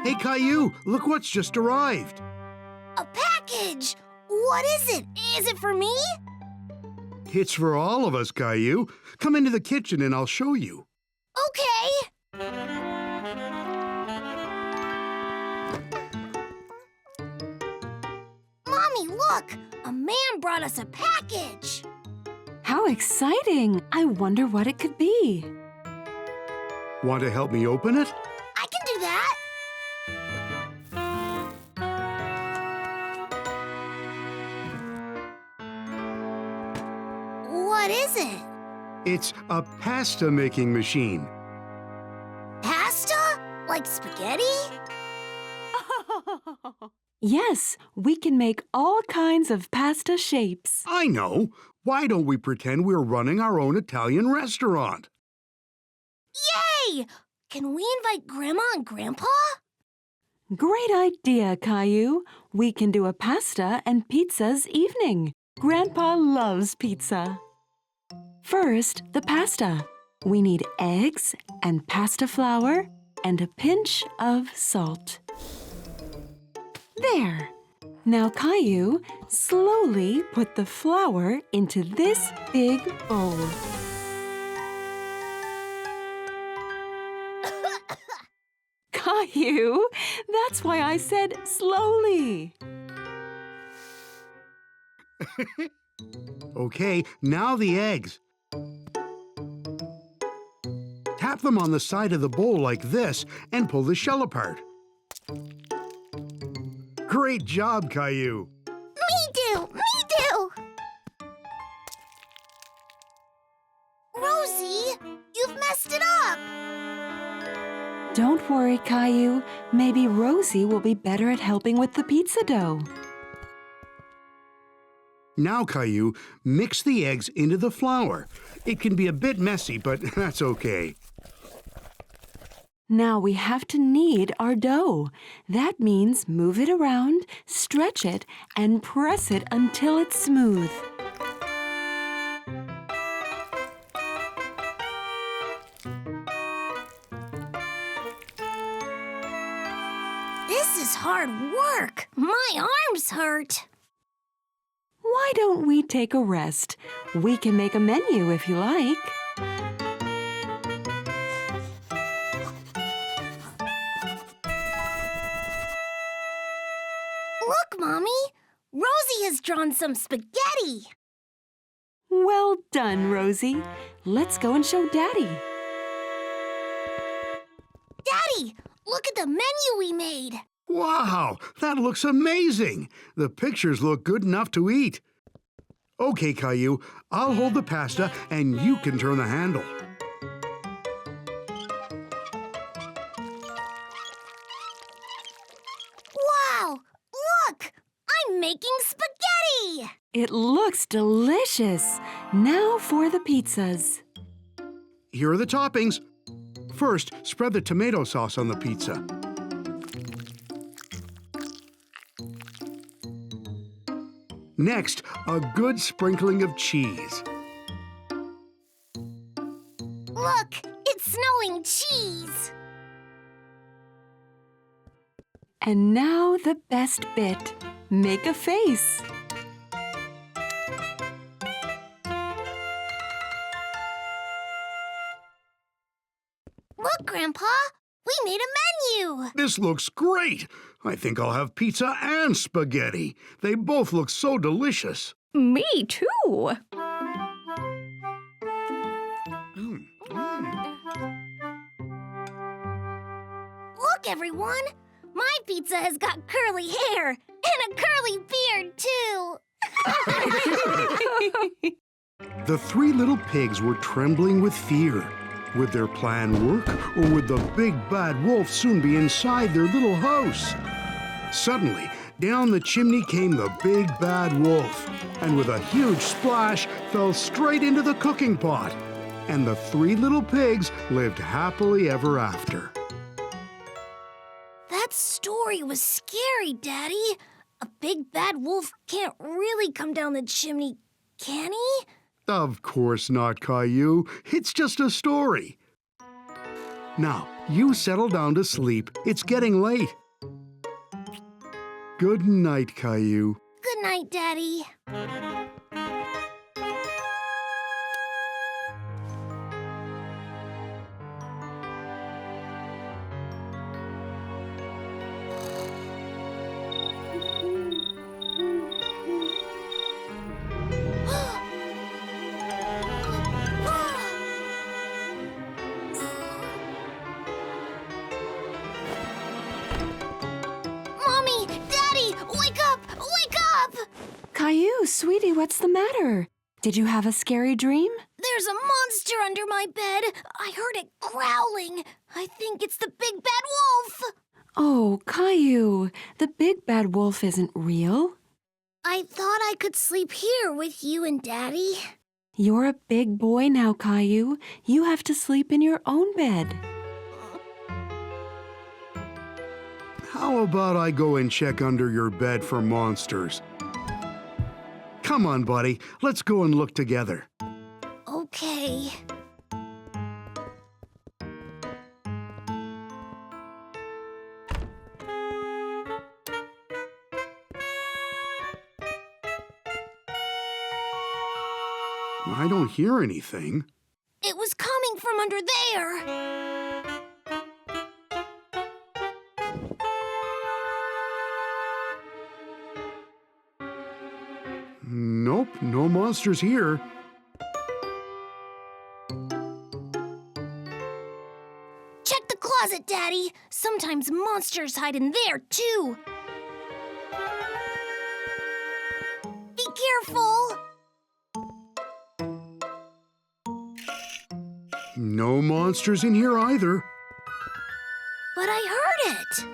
Hey, Caillou, look what's just arrived. A package! What is it? Is it for me? It's for all of us, Caillou. Come into the kitchen and I'll show you. Okay. Mommy, look! A man brought us a package. How exciting! I wonder what it could be. Want to help me open it? I can do that. What is it? It's a pasta-making machine. Pasta? Like spaghetti? Yes, we can make all kinds of pasta shapes. I know. Why don't we pretend we're running our own Italian restaurant? Yay! Can we invite Grandma and Grandpa? Great idea, Caillou. We can do a pasta and pizzas evening. Grandpa loves pizza. First, the pasta. We need eggs and pasta flour and a pinch of salt. There. Now, Caillou, slowly put the flour into this big bowl. Caillou, that's why I said slowly. Okay, now the eggs. Tap them on the side of the bowl like this and pull the shell apart. Great job, Caillou. Me too! Me too! Rosie, you've messed it up! Don't worry, Caillou. Maybe Rosie will be better at helping with the pizza dough. Now, Caillou, mix the eggs into the flour. It can be a bit messy, but that's okay. Now we have to knead our dough. That means move it around, stretch it, and press it until it's smooth. This is hard work. My arms hurt. Why don't we take a rest? We can make a menu if you like. Look, Mommy. Rosie has drawn some spaghetti. Well done, Rosie. Let's go and show Daddy. Daddy, look at the menu we made. Wow, that looks amazing. The pictures look good enough to eat. Okay, Caillou, I'll hold the pasta and you can turn the handle. Wow, look! I'm making spaghetti! It looks delicious. Now for the pizzas. Here are the toppings. First, spread the tomato sauce on the pizza. Next, a good sprinkling of cheese. Look, it's snowing cheese. And now the best bit. Make a face. Look, Grandpa, we made a menu. This looks great. I think I'll have pizza and spaghetti. They both look so delicious. Me too. Look, everyone. My pizza has got curly hair and a curly beard, too. The three little pigs were trembling with fear. Would their plan work, or would the big bad wolf soon be inside their little house? Suddenly, down the chimney came the big bad wolf, and with a huge splash, fell straight into the cooking pot. And the three little pigs lived happily ever after. That story was scary, Daddy. A big bad wolf can't really come down the chimney, can he? Of course not, Caillou. It's just a story. Now, You settle down to sleep. It's getting late. Good night, Caillou. Good night, Daddy. Mommy! Daddy! Wake up! Wake up! Caillou, sweetie, what's the matter? Did you have a scary dream? There's a monster under my bed. I heard it growling. I think it's the big bad wolf. Oh, Caillou, the big bad wolf isn't real. I thought I could sleep here with you and Daddy. You're a big boy now, Caillou. You have to sleep in your own bed. How about I go and check under your bed for monsters? Come on, buddy. Let's go and look together. Okay. I don't hear anything. It was coming from under there. Nope, no monsters here. Check the closet, Daddy. Sometimes monsters hide in there, too. Be careful. No monsters in here either. But I heard it.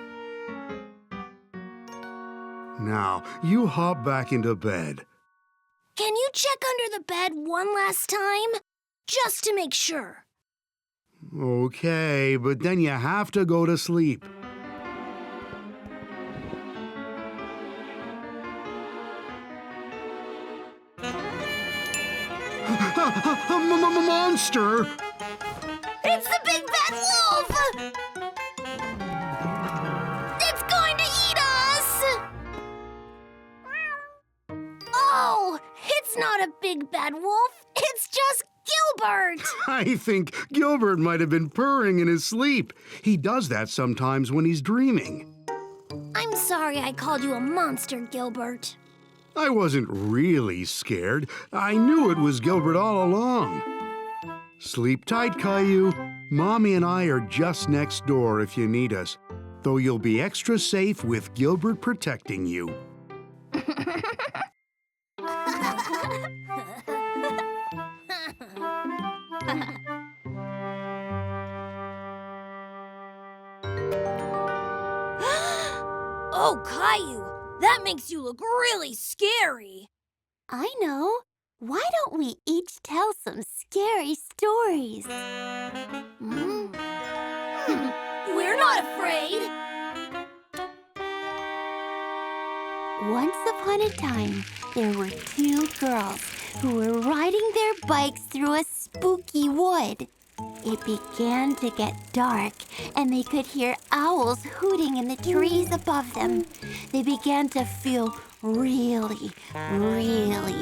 Now, you hop back into bed. Can you check under the bed one last time? Just to make sure. Okay, but then you have to go to sleep. A monster! It's the big bad wolf! It's going to eat us! Oh, it's not a big bad wolf. It's just Gilbert. I think Gilbert might have been purring in his sleep. He does that sometimes when he's dreaming. I'm sorry I called you a monster, Gilbert. I wasn't really scared. I knew it was Gilbert all along. Sleep tight, Caillou. Mommy and I are just next door if you need us, though you'll be extra safe with Gilbert protecting you. Oh, Caillou, that makes you look really scary. I know. Why don't we each tell some scary stories? We're not afraid. Once upon a time, there were two girls who were riding their bikes through a spooky wood. It began to get dark, and they could hear owls hooting in the trees above them. They began to feel really, really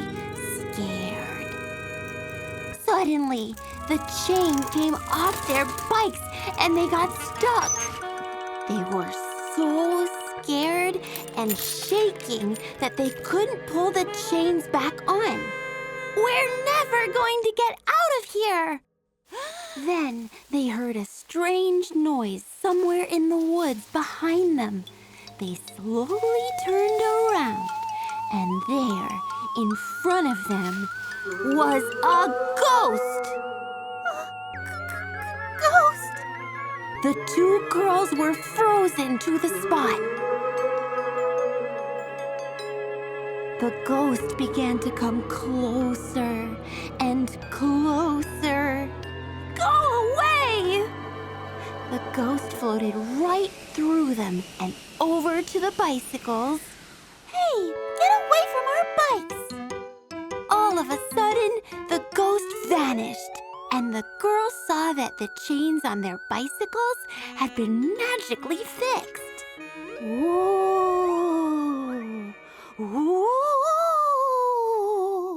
scared. Suddenly, the chain came off their bikes, and they got stuck. They were so scared and shaking that they couldn't pull the chains back on. We're never going to get out of here! Then they heard a strange noise somewhere in the woods behind them. They slowly turned around, and there, in front of them, was a ghost! Ghost! The two girls were frozen to the spot. The ghost began to come closer and closer. Go away! The ghost floated right through them and over to the bicycles. Hey, get away from our bikes! All of a sudden, the ghost vanished, and the girls saw that the chains on their bicycles had been magically fixed. Ooh! Ooh!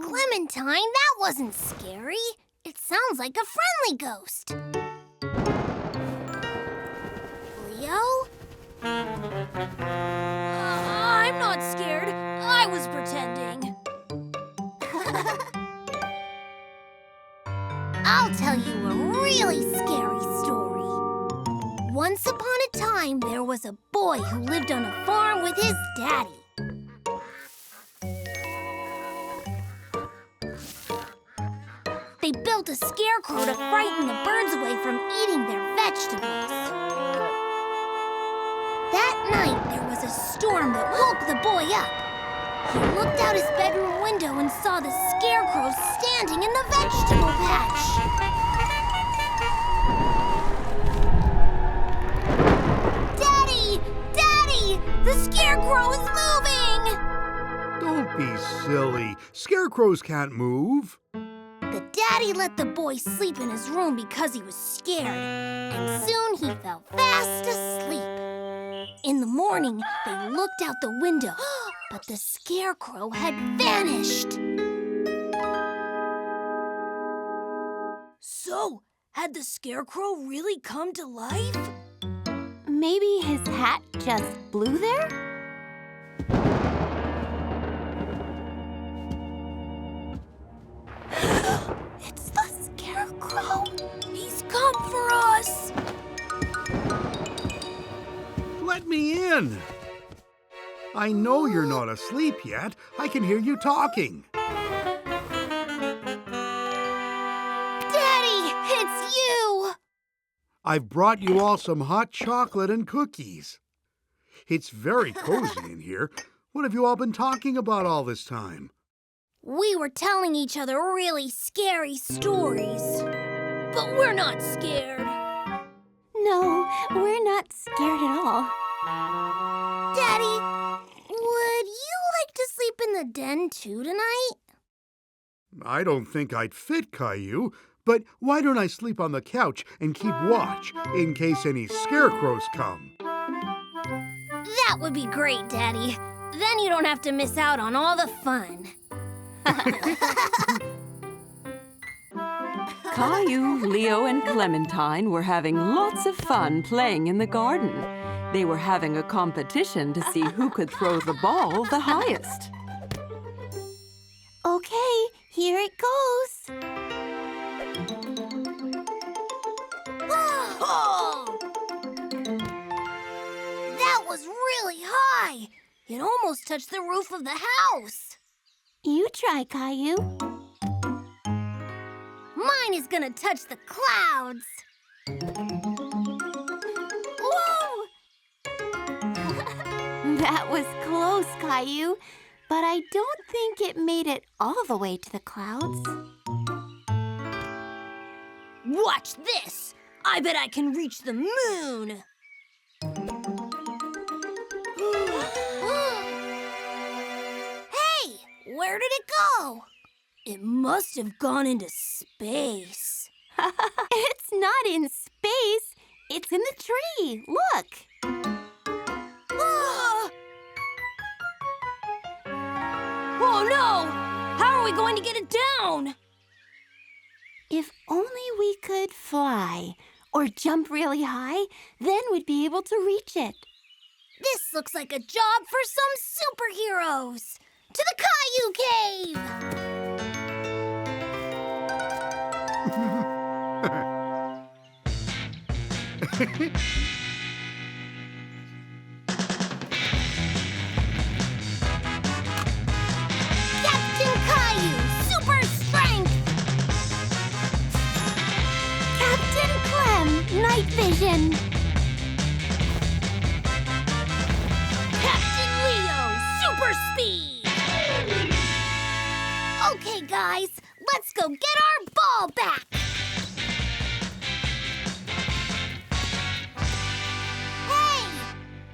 Clementine, that wasn't scary. It sounds like a friendly ghost. Leo? I'm not scared. I was pretending. I'll tell you a really scary story. Once upon a time, there was a boy who lived on a farm with his daddy. They built a scarecrow to frighten the birds away from eating their vegetables. That night, there was a storm that woke the boy up. He looked out his bedroom window and saw the scarecrow standing in the vegetable patch. Daddy! Daddy! The scarecrow is moving! Don't be silly. Scarecrows can't move. The daddy let the boy sleep in his room because he was scared, and soon he fell fast asleep. In the morning, they looked out the window, but the scarecrow had vanished. So, had the scarecrow really come to life? Maybe his hat just blew there? It's the scarecrow. He's come for us. Let me in. I know you're not asleep yet. I can hear you talking. Daddy, it's you. I've brought you all some hot chocolate and cookies. It's very cozy in here. What have you all been talking about all this time? We were telling each other really scary stories. But we're not scared. No, we're not scared at all. Daddy, would you like to sleep in the den too tonight? I don't think I'd fit, Caillou, but why don't I sleep on the couch and keep watch in case any scarecrows come? That would be great, Daddy. Then you don't have to miss out on all the fun. Caillou, Leo, and Clementine were having lots of fun playing in the garden. They were having a competition to see who could throw the ball the highest. Okay, here it goes. Oh! That was really high. It almost touched the roof of the house. You try, Caillou. Mine is gonna touch the clouds. Whoa! That was close, Caillou, but I don't think it made it all the way to the clouds. Watch this. I bet I can reach the moon. Hey, where did it go? It must have gone into space. It's not in space. It's in the tree. Look. Ah! Oh no! How are we going to get it down? If only we could fly or jump really high, then we'd be able to reach it. This looks like a job for some superheroes. To the Caillou Cave! Captain Caillou, super strength! Captain Clem, night vision. Captain Leo, super speed! Okay, guys, let's go get our ball back! Hey!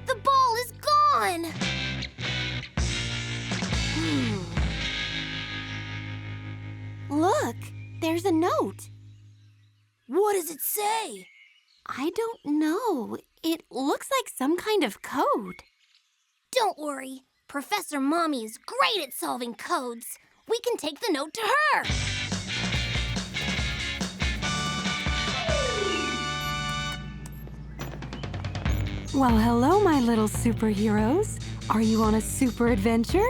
The ball is gone! Look, there's a note. What does it say? I don't know. It looks like some kind of code. Don't worry. Professor Mommy is great at solving codes. We can take the note to her. Well, hello, my little superheroes. Are you on a super adventure?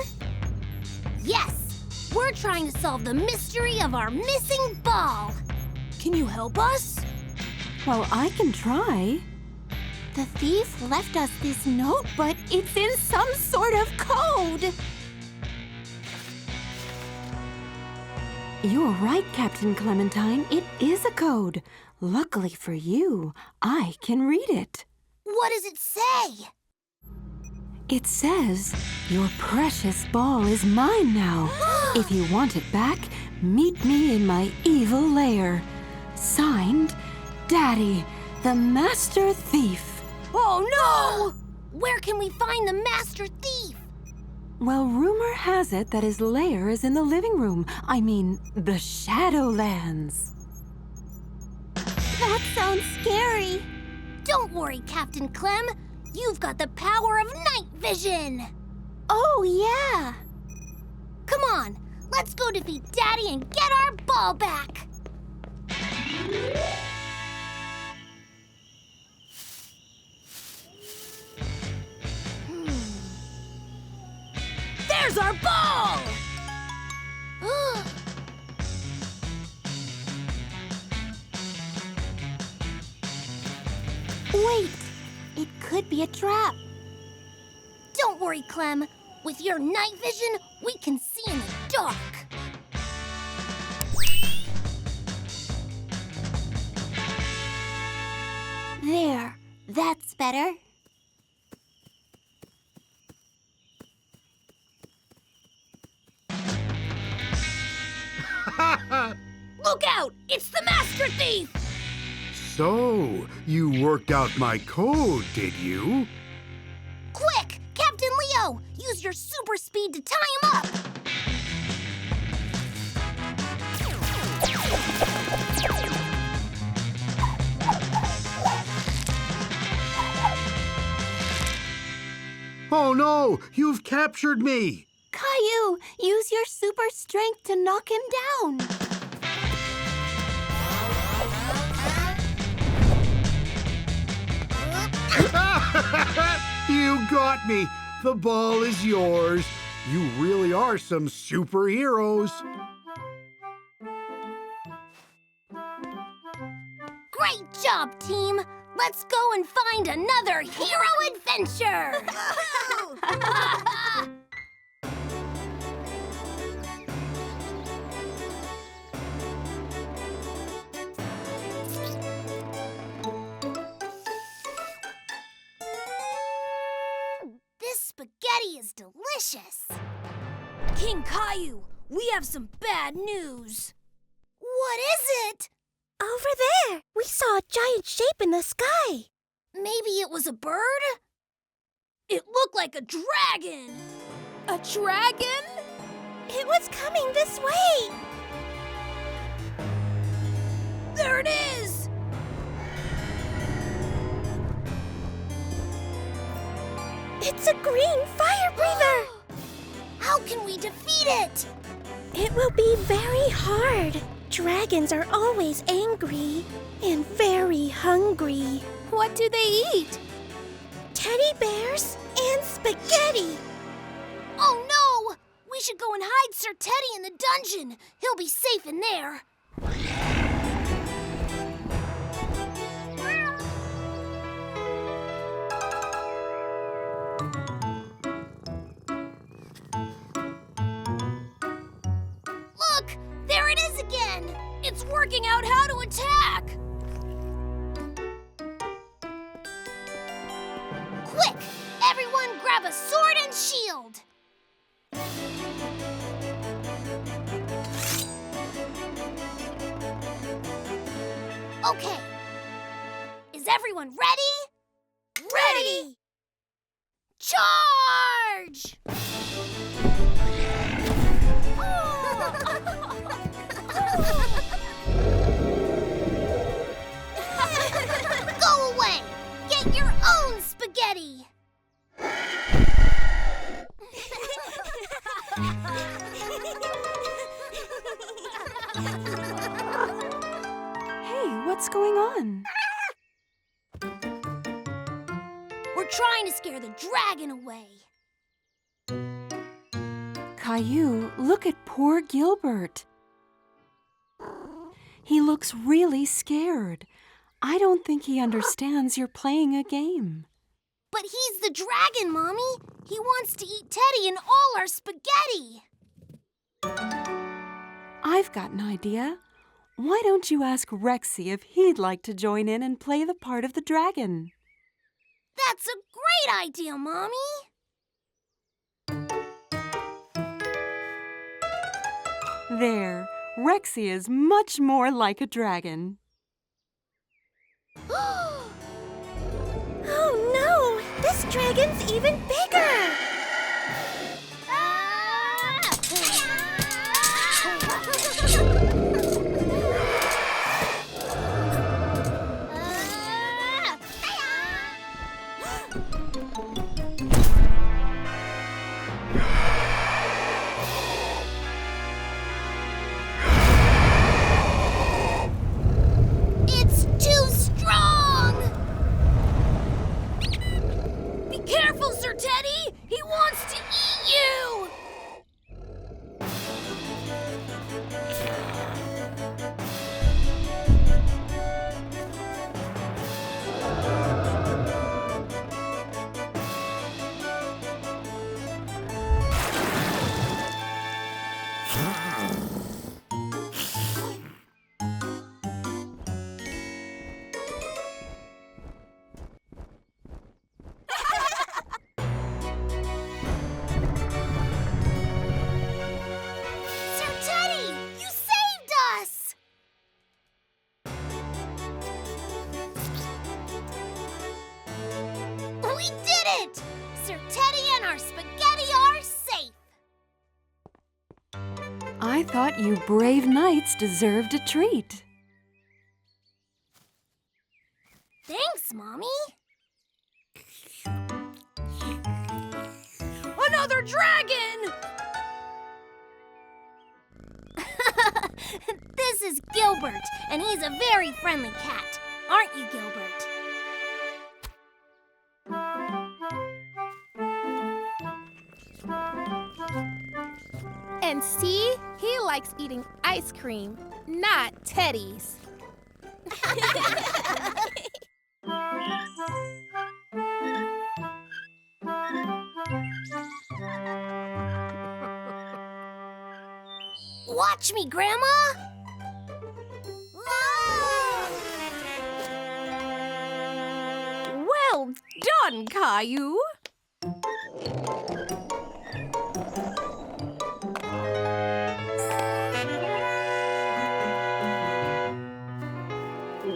Yes, we're trying to solve the mystery of our missing ball. Can you help us? Well, I can try. The thief left us this note, but it's in some sort of code. You're right, Captain Clementine. It is a code. Luckily for you, I can read it. What does it say? It says, "Your precious ball is mine now. If you want it back, meet me in my evil lair. Signed, Daddy, the Master Thief." Oh, no! Where can we find the Master Thief? Well, rumor has it that his lair is in the living room. I mean, the Shadowlands. That sounds scary. Don't worry, Captain Clem. You've got the power of night vision. Oh, yeah. Come on, let's go defeat Daddy and get our ball back. There's our ball! Wait, it could be a trap. Don't worry, Clem. With your night vision, we can see in the dark. There, that's better. Look out! It's the Master Thief! So, you worked out my code, did you? Quick! Captain Leo! Use your super speed to tie him up! Oh no! You've captured me! Caillou, use your super strength to knock him down. You got me! The ball is yours. You really are some superheroes. Great job, team! Let's go and find another hero adventure! This spaghetti is delicious. King Caillou, we have some bad news. What is it? Over there, we saw a giant shape in the sky. Maybe it was a bird? It looked like a dragon. A dragon? It was coming this way. There it is! It's a green fire breather. How can we defeat it? It will be very hard. Dragons are always angry and very hungry. What do they eat? Teddy bears and spaghetti. Oh no! We should go and hide Sir Teddy in the dungeon. He'll be safe in there. Look! There it is again! It's working out how to attack! Quick! Everyone grab a sword and shield! Okay. Is everyone ready? Ready! Charge! Teddy. Hey, what's going on? We're trying to scare the dragon away. Caillou, look at poor Gilbert. He looks really scared. I don't think he understands you're playing a game. But he's the dragon, Mommy. He wants to eat Teddy and all our spaghetti. I've got an idea. Why don't you ask Rexy if he'd like to join in and play the part of the dragon? That's a great idea, Mommy. There, Rexy is much more like a dragon. Oh no! This dragon's even bigger! It's too strong! Be careful, Sir Teddy! He wants to eat you! Sir Teddy, you saved us! We did it! Sir Teddy and our spaghetti are safe! I thought you brave knights deserved a treat. Thanks, Mommy. Another dragon! This is Gilbert, and he's a very friendly cat. Aren't you, Gilbert? And see, he likes eating ice cream, not Teddy's. Watch me, Grandma! Well done, Caillou.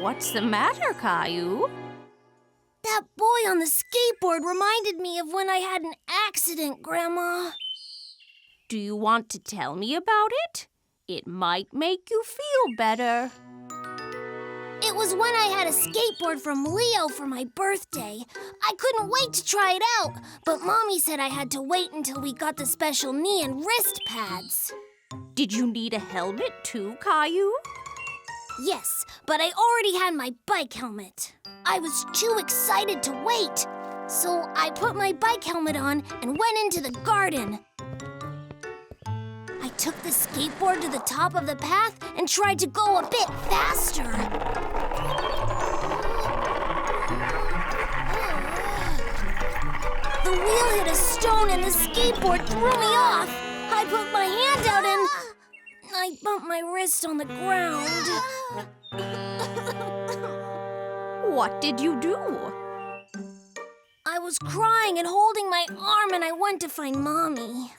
What's the matter, Caillou? That boy on the skateboard reminded me of when I had an accident, Grandma. Do you want to tell me about it? It might make you feel better. It was when I had a skateboard from Leo for my birthday. I couldn't wait to try it out, but Mommy said I had to wait until we got the special knee and wrist pads. Did you need a helmet too, Caillou? Yes, but I already had my bike helmet. I was too excited to wait, so I put my bike helmet on and went into the garden. I took the skateboard to the top of the path and tried to go a bit faster. The wheel hit a stone and the skateboard threw me off. I put my hand out and I bumped my wrist on the ground. What did you do? I was crying and holding my arm and I went to find Mommy.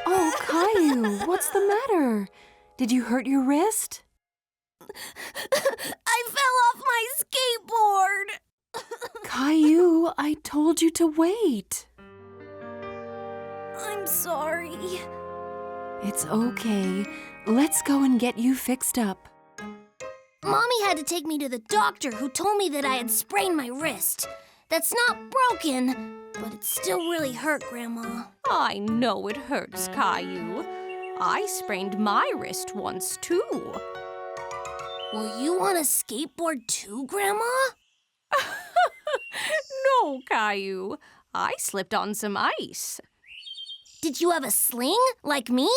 Oh, Caillou, what's the matter? Did you hurt your wrist? I fell off my skateboard. Caillou, I told you to wait. I'm sorry. It's okay. Let's go and get you fixed up. Mommy had to take me to the doctor who told me that I had sprained my wrist. That's not broken, but it still really hurt, Grandma. I know it hurts, Caillou. I sprained my wrist once, too. Will you on a skateboard too, Grandma? No, Caillou. I slipped on some ice. Did you have a sling, like me?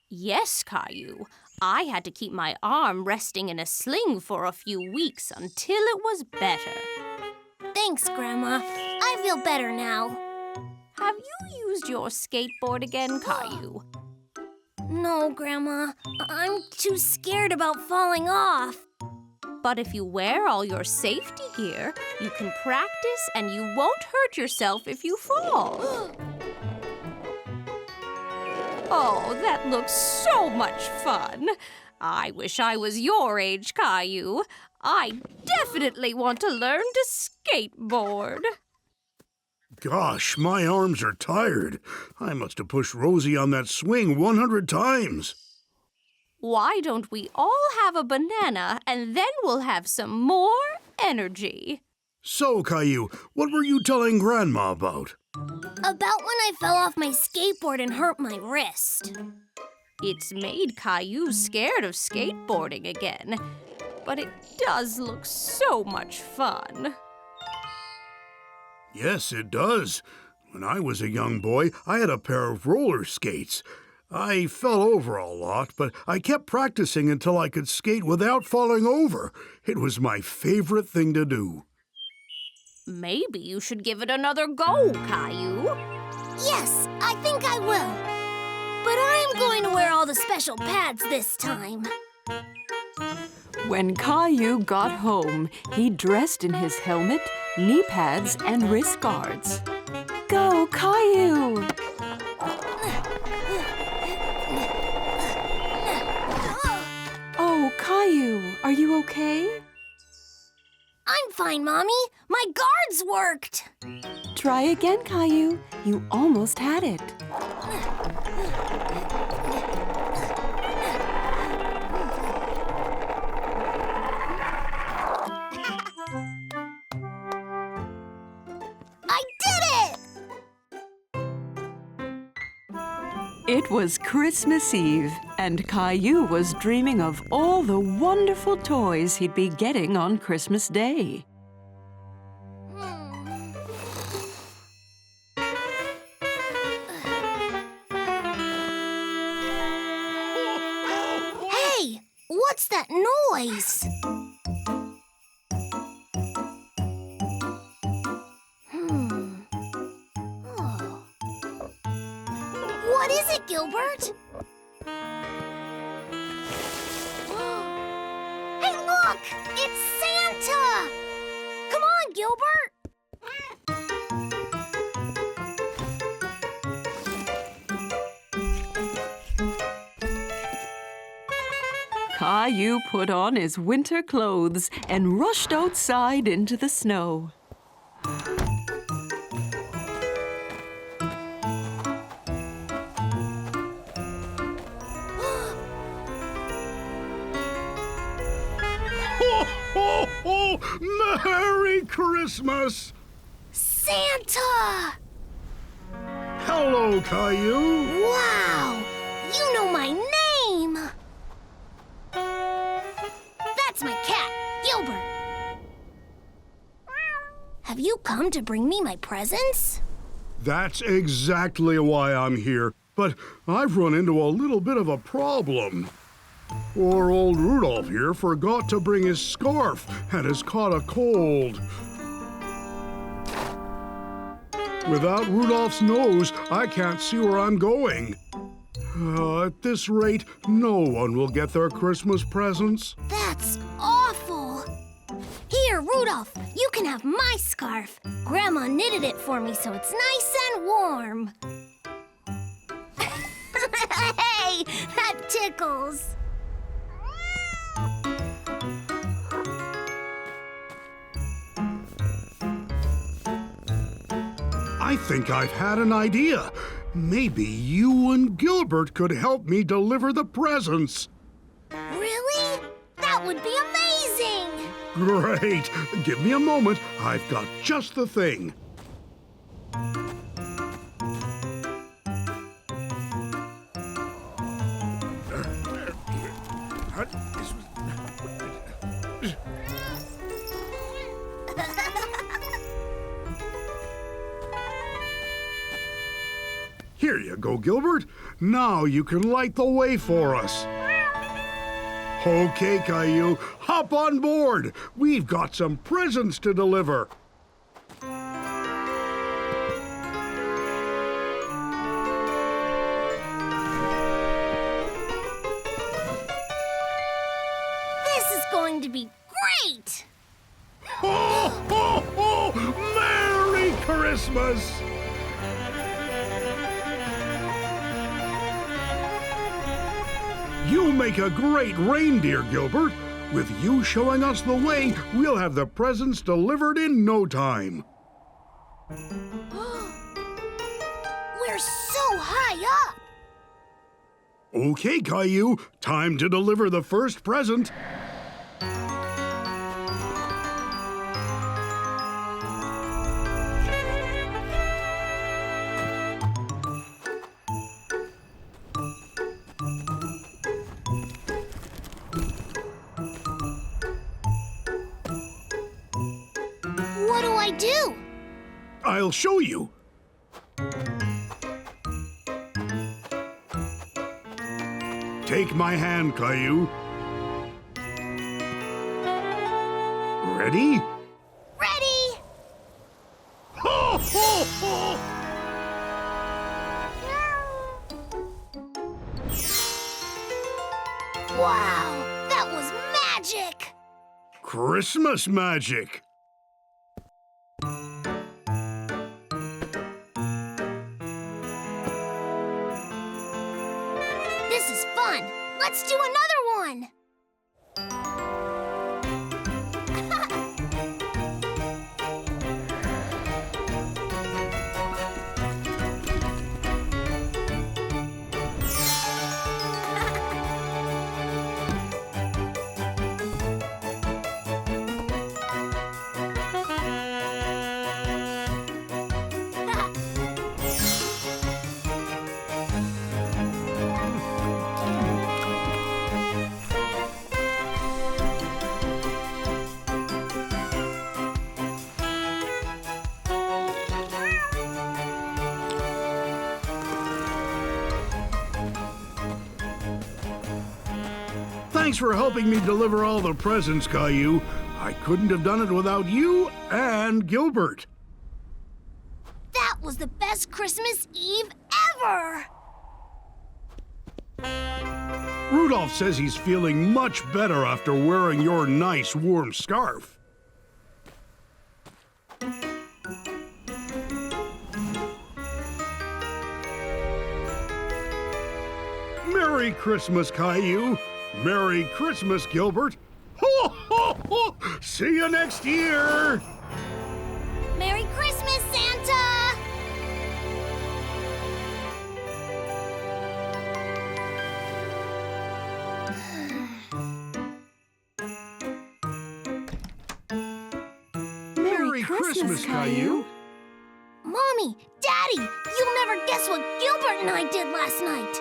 Yes, Caillou. I had to keep my arm resting in a sling for a few weeks until it was better. Thanks, Grandma. I feel better now. Have you used your skateboard again, Caillou? No, Grandma. I'm too scared about falling off. But if you wear all your safety gear, you can practice and you won't hurt yourself if you fall. Oh, that looks so much fun. I wish I was your age, Caillou. I definitely want to learn to skateboard. Gosh, my arms are tired. I must have pushed Rosie on that swing 100 times. Why don't we all have a banana and then we'll have some more energy? So, Caillou, what were you telling Grandma about? About when I fell off my skateboard and hurt my wrist. It's made Caillou scared of skateboarding again, but it does look so much fun. Yes, it does. When I was a young boy, I had a pair of roller skates. I fell over a lot, but I kept practicing until I could skate without falling over. It was my favorite thing to do. Maybe you should give it another go, Caillou. Yes, I think I will. But I'm going to wear all the special pads this time. When Caillou got home, he dressed in his helmet, knee pads, and wrist guards. Go, Caillou! Oh, Caillou, are you okay? I'm fine, Mommy. My guards worked. Try again, Caillou. You almost had it. I did it! It was Christmas Eve, and Caillou was dreaming of all the wonderful toys he'd be getting on Christmas Day. Hey, what's that noise? Oh. What is it, Gilbert? Hey, look! It's Santa! Come on, Gilbert! Caillou put on his winter clothes and rushed outside into the snow. Ho, ho, ho! Merry Christmas! Santa! Hello, Caillou. Wow! You know my name! That's my cat, Gilbert. Have you come to bring me my presents? That's exactly why I'm here. But I've run into a little bit of a problem. Poor old Rudolph here forgot to bring his scarf and has caught a cold. Without Rudolph's nose, I can't see where I'm going. At this rate, no one will get their Christmas presents. That's awful. Here, Rudolph, you can have my scarf. Grandma knitted it for me so it's nice and warm. Hey, that tickles. I think I've had an idea. Maybe you and Gilbert could help me deliver the presents. Really? That would be amazing! Great! Give me a moment. I've got just the thing. Here you go, Gilbert. Now you can light the way for us. Okay, Caillou, hop on board. We've got some presents to deliver. This is going to be great! Ho, ho, ho! Merry Christmas! You make a great reindeer, Gilbert. With you showing us the way, we'll have the presents delivered in no time. We're so high up! Okay, Caillou, time to deliver the first present. What do I do? I'll show you. Take my hand, Caillou. Ready? Ready! Ho, ho, ho! Wow, that was magic! Christmas magic. This is fun. Let's do another one. Thanks for helping me deliver all the presents, Caillou. I couldn't have done it without you and Gilbert. That was the best Christmas Eve ever! Rudolph says he's feeling much better after wearing your nice warm scarf. Merry Christmas, Caillou. Merry Christmas, Gilbert. Ho, ho, ho! See you next year! Merry Christmas, Santa! Merry Christmas, Caillou. Mommy, Daddy, you'll never guess what Gilbert and I did last night.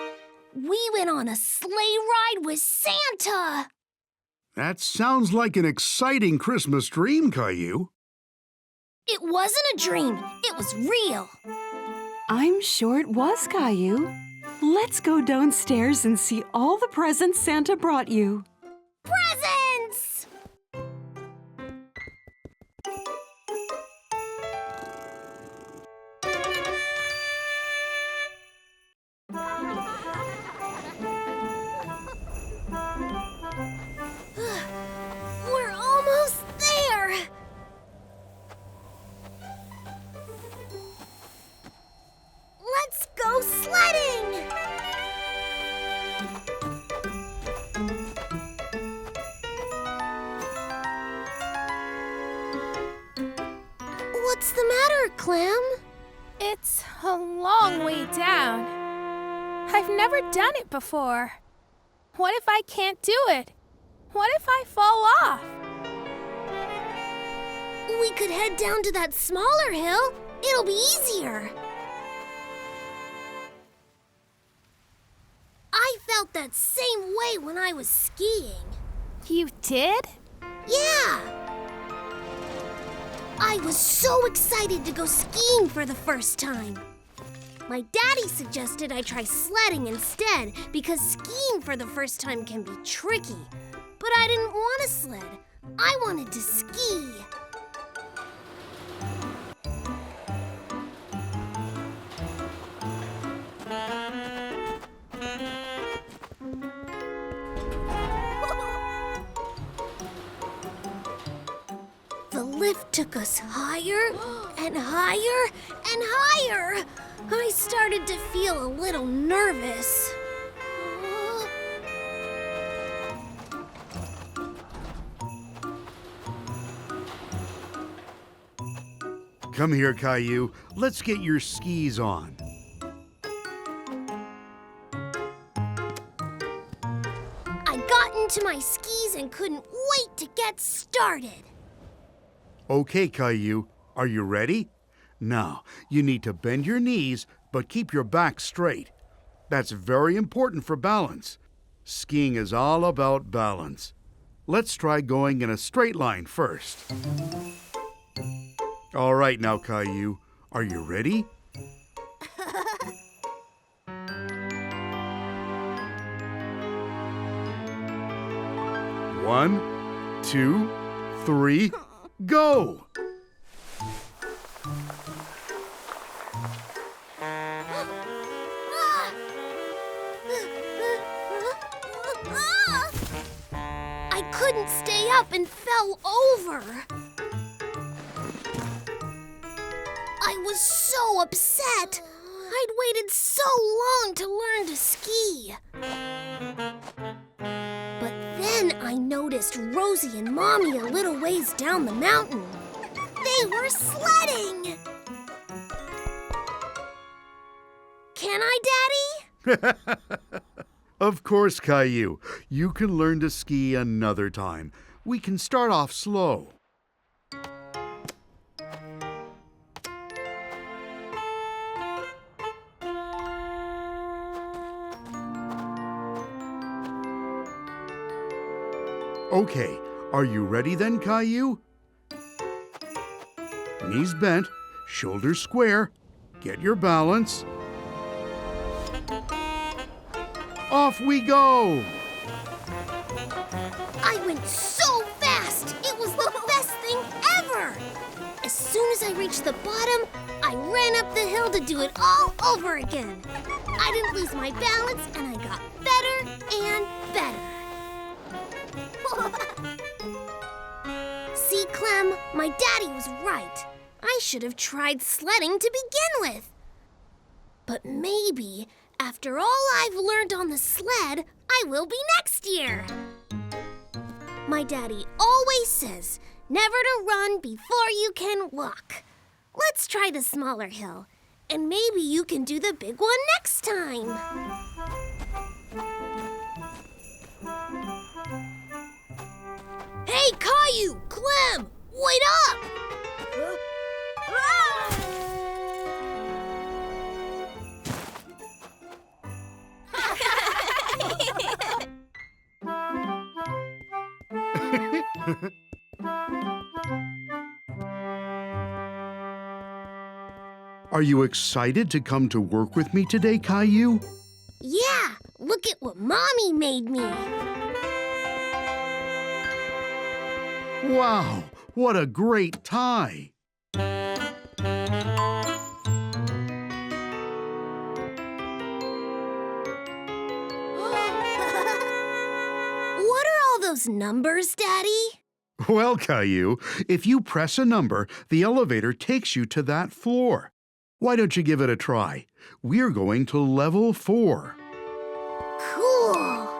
We went on a sleigh ride with Santa. That sounds like an exciting Christmas dream, Caillou. It wasn't a dream. It was real. I'm sure it was, Caillou. Let's go downstairs and see all the presents Santa brought you. Presents! We're almost there. Let's go sledding! What's the matter, Clem? It's a long way down. I've never done it before. What if I can't do it? What if I fall off? could head down to that smaller hill. It'll be easier. I felt that same way when I was skiing. You did? Yeah! I was so excited to go skiing for the first time. My daddy suggested I try sledding instead because skiing for the first time can be tricky. But I didn't want to sled. I wanted to ski. The lift took us higher and higher and higher. I started to feel a little nervous. Come here, Caillou. Let's get your skis on. I got into my skis and couldn't wait to get started. Okay, Caillou, are you ready? Now, you need to bend your knees, but keep your back straight. That's very important for balance. Skiing is all about balance. Let's try going in a straight line first. All right now, Caillou, are you ready? One, two, three, go! I couldn't stay up and fell over. I was so upset. I'd waited so long to learn to ski. But then I noticed Rosie and Mommy a little ways down the mountain. They were sledding. Can I, Daddy? Of course, Caillou. You can learn to ski another time. We can start off slow. Okay, are you ready then, Caillou? Knees bent, shoulders square. Get your balance. Off we go! I went so fast! It was the best thing ever! As soon as I reached the bottom, I ran up the hill to do it all over again. I didn't lose my balance, and I got better and better. See, Clem, my daddy was right. I should have tried sledding to begin with. But maybe, after all I've learned on the sled, I will be next year. My daddy always says, never to run before you can walk. Let's try the smaller hill, and maybe you can do the big one next time. Hey, Caillou! Clem! Wait up! Are you excited to come to work with me today, Caillou? Yeah, look at what Mommy made me. Wow, what a great tie! What are all those numbers, Daddy? Well, Caillou, if you press a number, the elevator takes you to that floor. Why don't you give it a try? We're going to level 4. Cool.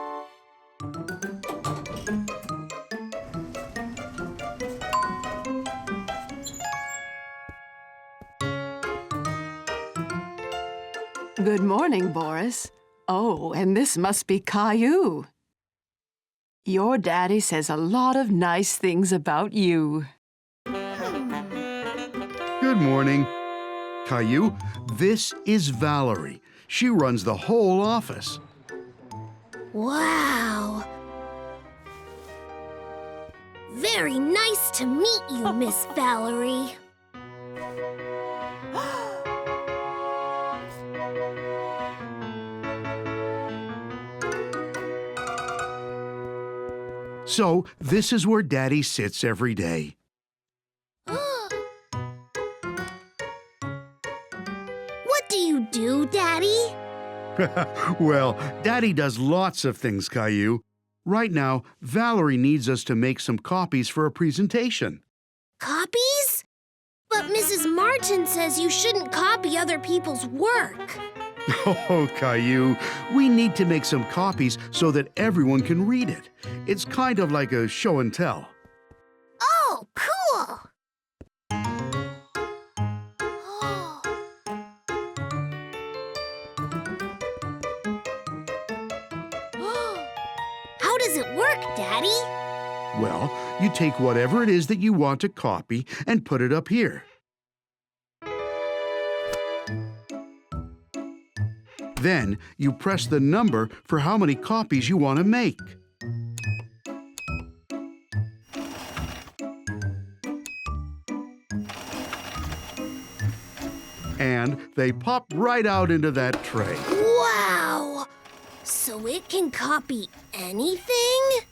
Good morning, Boris. Oh, and this must be Caillou. Your daddy says a lot of nice things about you. Good morning. Caillou, this is Valerie. She runs the whole office. Wow. Very nice to meet you, Miss Valerie. So, this is where Daddy sits every day. What do you do, Daddy? Well, Daddy does lots of things, Caillou. Right now, Valerie needs us to make some copies for a presentation. Copies? But Mrs. Martin says you shouldn't copy other people's work. Oh, Caillou, we need to make some copies so that everyone can read it. It's kind of like a show and tell. Oh, cool! How does it work, Daddy? Well, you take whatever it is that you want to copy and put it up here. Then you press the number for how many copies you want to make. And they pop right out into that tray. Wow! So it can copy anything?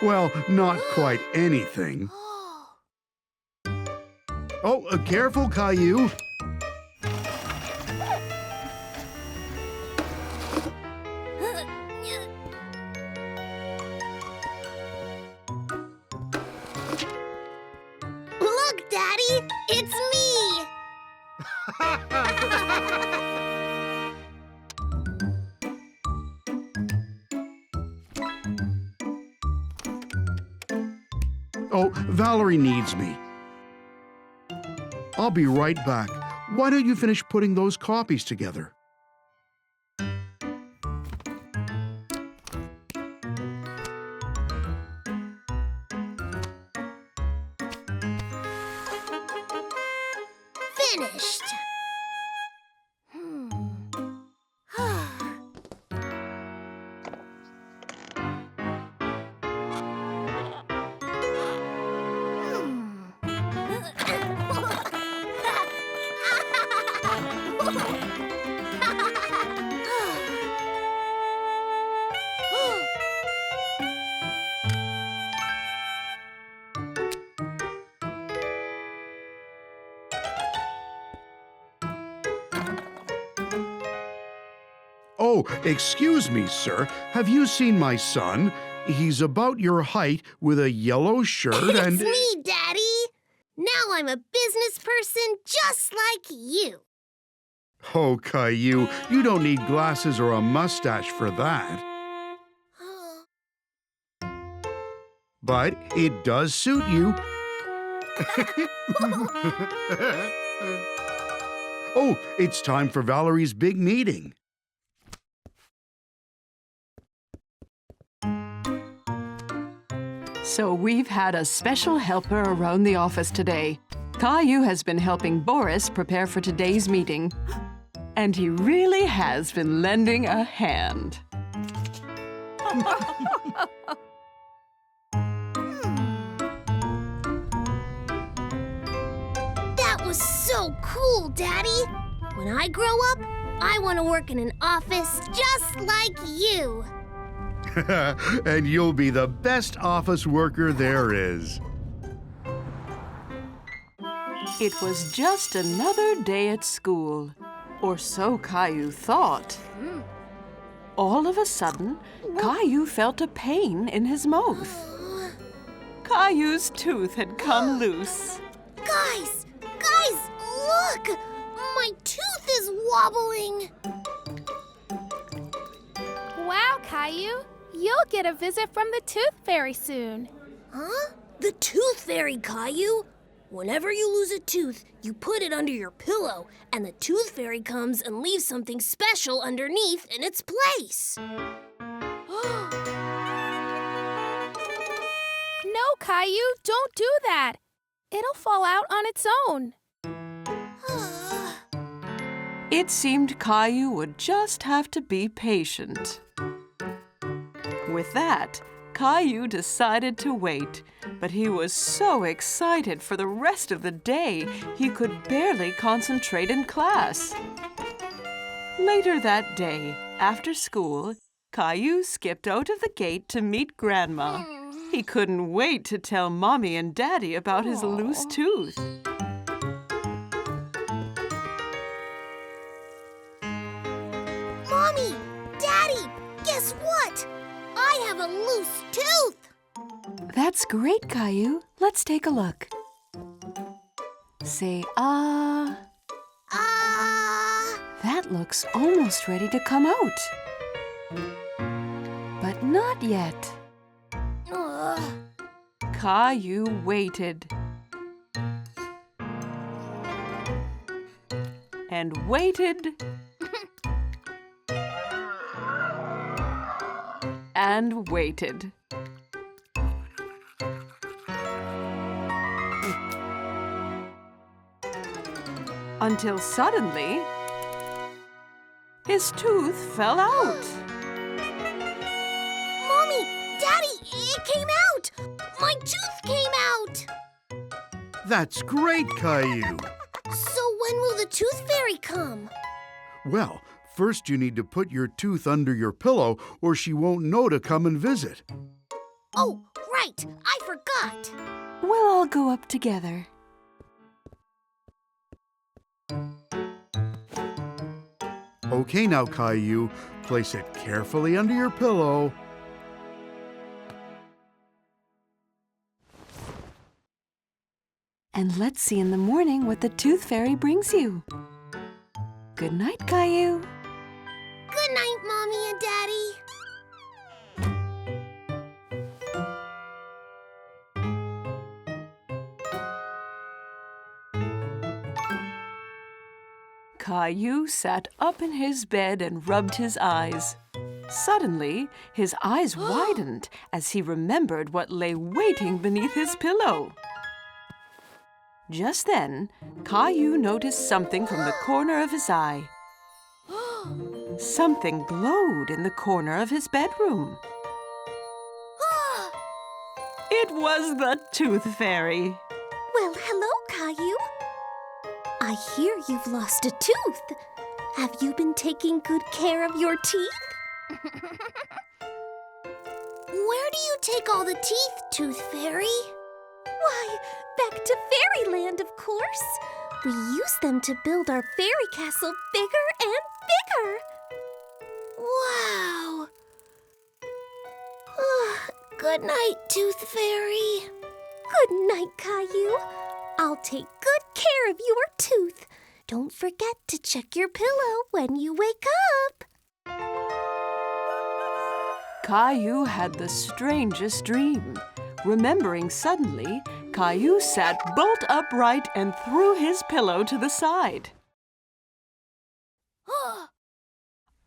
Well, not quite anything. Oh, careful, Caillou. Look, Daddy! It's me! Oh, Valerie needs me. I'll be right back. Why don't you finish putting those copies together? Finished. Oh, excuse me, sir. Have you seen my son? He's about your height with a yellow shirt and... It's me, Daddy! Now I'm a business person just like you. Oh, Caillou, you don't need glasses or a mustache for that. But it does suit you. Oh, it's time for Valerie's big meeting. So we've had a special helper around the office today. Caillou has been helping Boris prepare for today's meeting. And he really has been lending a hand. That was so cool, Daddy! When I grow up, I want to work in an office just like you. And you'll be the best office worker there is. It was just another day at school. Or so Caillou thought. All of a sudden, Caillou felt a pain in his mouth. Caillou's tooth had come loose. Guys, look! My tooth is wobbling. Wow, Caillou. You'll get a visit from the Tooth Fairy soon. Huh? The Tooth Fairy, Caillou? Whenever you lose a tooth, you put it under your pillow, and the Tooth Fairy comes and leaves something special underneath in its place. No, Caillou, don't do that. It'll fall out on its own. It seemed Caillou would just have to be patient. With that, Caillou decided to wait, but he was so excited for the rest of the day he could barely concentrate in class. Later that day, after school, Caillou skipped out of the gate to meet Grandma. He couldn't wait to tell Mommy and Daddy about his loose tooth. Mommy! Daddy! Guess what? I have a loose tooth! That's great, Caillou. Let's take a look. Say, ah. That looks almost ready to come out. But not yet. Caillou waited. And waited. And waited. Until suddenly, his tooth fell out. Mommy! Daddy! It came out! My tooth came out! That's great, Caillou. So when will the tooth fairy come? Well, first you need to put your tooth under your pillow or she won't know to come and visit. Oh, right! I forgot! We'll all go up together. Okay now, Caillou, place it carefully under your pillow. And let's see in the morning what the tooth fairy brings you. Good night, Caillou. Good night, Mommy and Daddy. Caillou sat up in his bed and rubbed his eyes. Suddenly, his eyes widened as he remembered what lay waiting beneath his pillow. Just then, Caillou noticed something from the corner of his eye. Something glowed in the corner of his bedroom. It was the Tooth Fairy. Well, hello, Caillou. I hear you've lost a tooth. Have you been taking good care of your teeth? Where do you take all the teeth, Tooth Fairy? Why, back to Fairyland, of course. We use them to build our fairy castle bigger and bigger. Wow. Good night, Tooth Fairy. Good night, Caillou. I'll take good care of your tooth. Don't forget to check your pillow when you wake up. Caillou had the strangest dream. Remembering suddenly, Caillou sat bolt upright and threw his pillow to the side.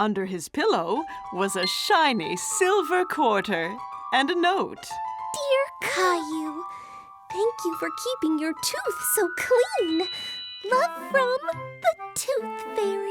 Under his pillow was a shiny silver quarter and a note. Dear Caillou, thank you for keeping your tooth so clean. Love from the Tooth Fairy.